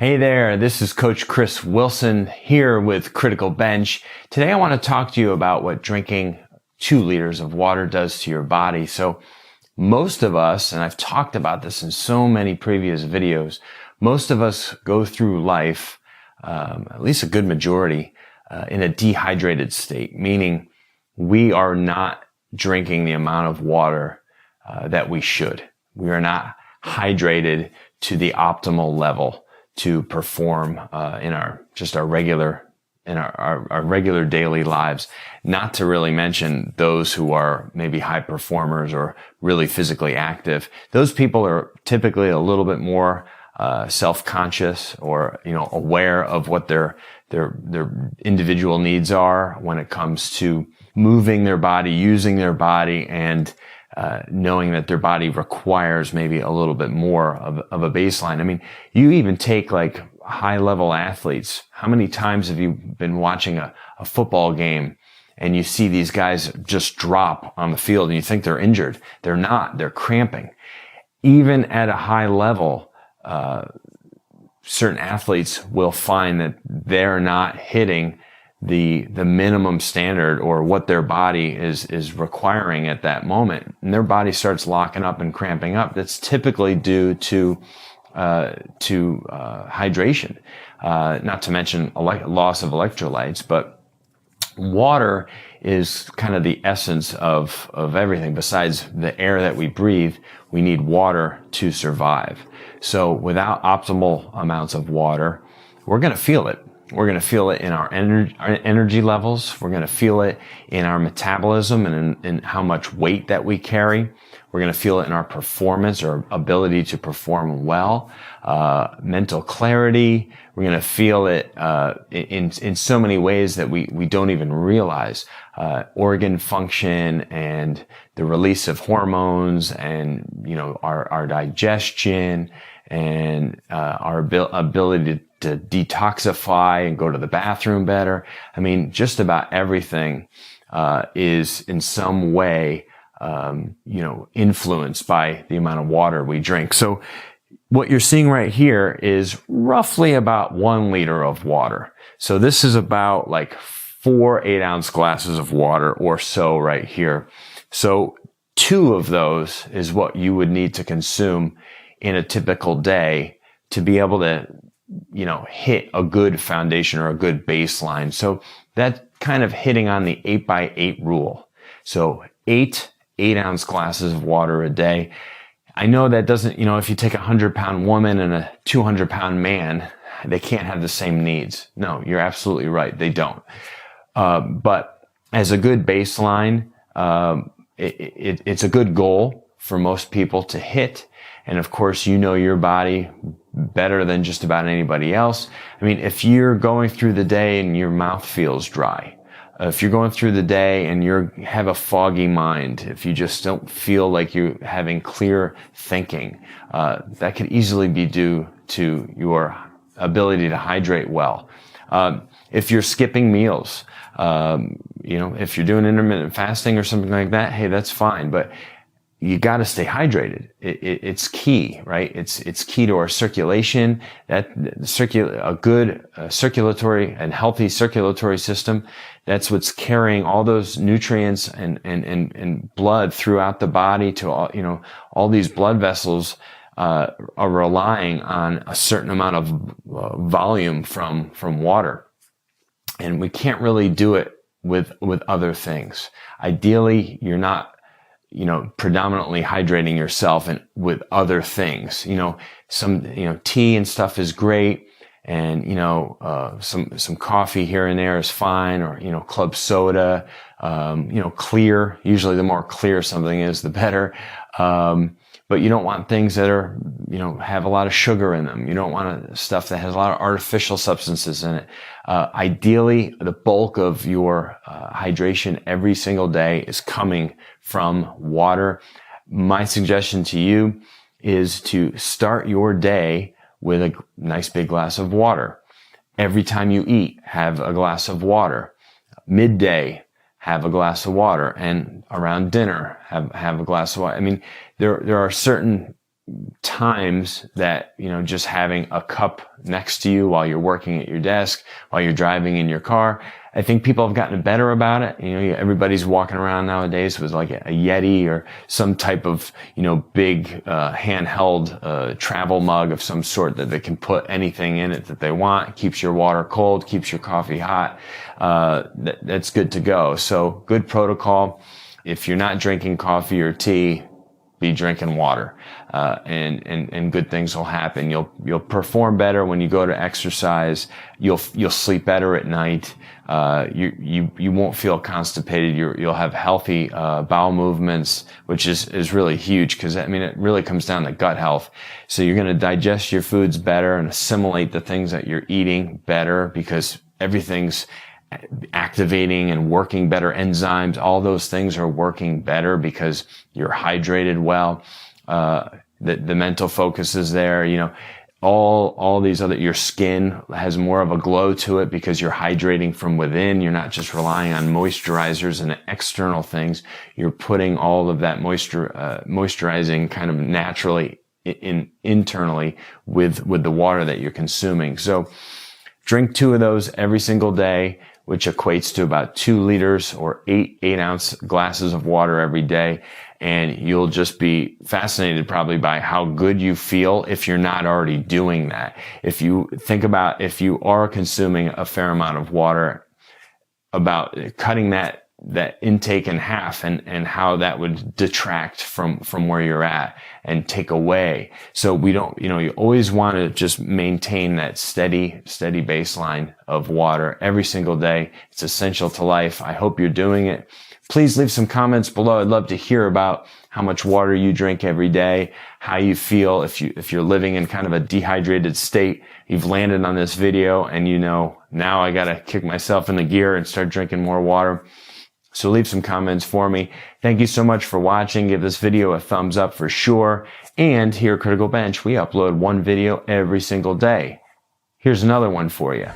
Hey there, this is Coach Chris Wilson here with Criticalbench. Today I want to talk to you about what drinking 2 liters of water does to your body. So most of us, and I've talked about this in so many previous videos, most of us go through life, at least a good majority, in a dehydrated state, meaning we are not drinking the amount of water that we should. We are not hydrated to the optimal level to perform in our regular daily lives. Not to really mention those who are maybe high performers or really physically active. Those people are typically a little bit more self-conscious or aware of what their individual needs are when it comes to moving their body, using their body, and knowing that their body requires maybe a little bit more of a baseline. I mean, you even take like high level athletes. How many times have you been watching a football game and you see these guys just drop on the field and you think they're injured? They're not. They're cramping. Even at a high level, certain athletes will find that they're not hitting the minimum standard or what their body is requiring at that moment, and their body starts locking up and cramping up. That's typically due to hydration, not to mention loss of electrolytes. But water is kind of the essence of everything. Besides the air that we breathe, we need water to survive. So without optimal amounts of water, we're going to feel it. We're going to feel it in our energy levels. We're going to feel it in our metabolism and in how much weight that we carry. We're going to feel it in our performance or ability to perform well, mental clarity. We're going to feel it in so many ways that we don't even realize. Organ function and the release of hormones and our digestion and our ability to detoxify and go to the bathroom better. I mean, just about everything is in some way influenced by the amount of water we drink. So what you're seeing right here is roughly about 1 liter of water. So this is about like 4 8-ounce glasses of water or so right here. So 2 of those is what you would need to consume in a typical day to be able to hit a good foundation or a good baseline. So that's kind of hitting on the 8x8 rule. So 8 8-ounce glasses of water a day. I know that doesn't, if you take a 100-pound woman and a 200-pound man, they can't have the same needs. No, you're absolutely right. They don't. But as a good baseline, it's a good goal for most people to hit. And of course, your body better than just about anybody else. I mean, if you're going through the day and your mouth feels dry, if you're going through the day and you have a foggy mind, if you just don't feel like you're having clear thinking, that could easily be due to your ability to hydrate well. If you're skipping meals, if you're doing intermittent fasting or something like that, hey, that's fine. But you got to stay hydrated. It's key, right? It's key to our circulation. A good circulatory and healthy circulatory system. That's what's carrying all those nutrients and blood throughout the body to all these blood vessels are relying on a certain amount of volume from water, and we can't really do it with other things. Ideally, you're not predominantly hydrating yourself and with other things. Some tea and stuff is great, and some coffee here and there is fine, or club soda, clear. Usually the more clear something is, the better. But you don't want things that are have a lot of sugar in them. You don't want stuff that has a lot of artificial substances in it. Ideally, the bulk of your hydration every single day is coming from water. My suggestion to you is to start your day with a nice big glass of water. Every time you eat, have a glass of water. Midday, have a glass of water, and around dinner, have a glass of water. I mean, there are certain times that, just having a cup next to you while you're working at your desk, while you're driving in your car, I think people have gotten better about it. Everybody's walking around nowadays with like a Yeti or some type of, big, handheld, travel mug of some sort that they can put anything in it that they want. It keeps your water cold, keeps your coffee hot. That's good to go. So good protocol. If you're not drinking coffee or tea, be drinking water, and good things will happen. You'll perform better when you go to exercise. You'll sleep better at night. You won't feel constipated. You'll have healthy, bowel movements, which is really huge because, it really comes down to gut health. So you're going to digest your foods better and assimilate the things that you're eating better because everything's activating and working better. Enzymes, all those things are working better because you're hydrated well. The mental focus is there. All these other, your skin has more of a glow to it because you're hydrating from within. You're not just relying on moisturizers and external things. You're putting all of that moisturizing kind of naturally internally with the water that you're consuming. So drink 2 of those every single day, which equates to about 2 liters or 8-ounce glasses of water every day. And you'll just be fascinated probably by how good you feel if you're not already doing that. If you think about if you are consuming a fair amount of water, about cutting that intake in half and how that would detract from where you're at and take away. So we don't, you always want to just maintain that steady baseline of water every single day. It's essential to life. I hope you're doing it. Please leave some comments below. I'd love to hear about how much water you drink every day, how you feel if you're living in kind of a dehydrated state. You've landed on this video and now I got to kick myself in the gear and start drinking more water. So leave some comments for me. Thank you so much for watching. Give this video a thumbs up for sure. And here at Criticalbench, we upload 1 video every single day. Here's another one for you.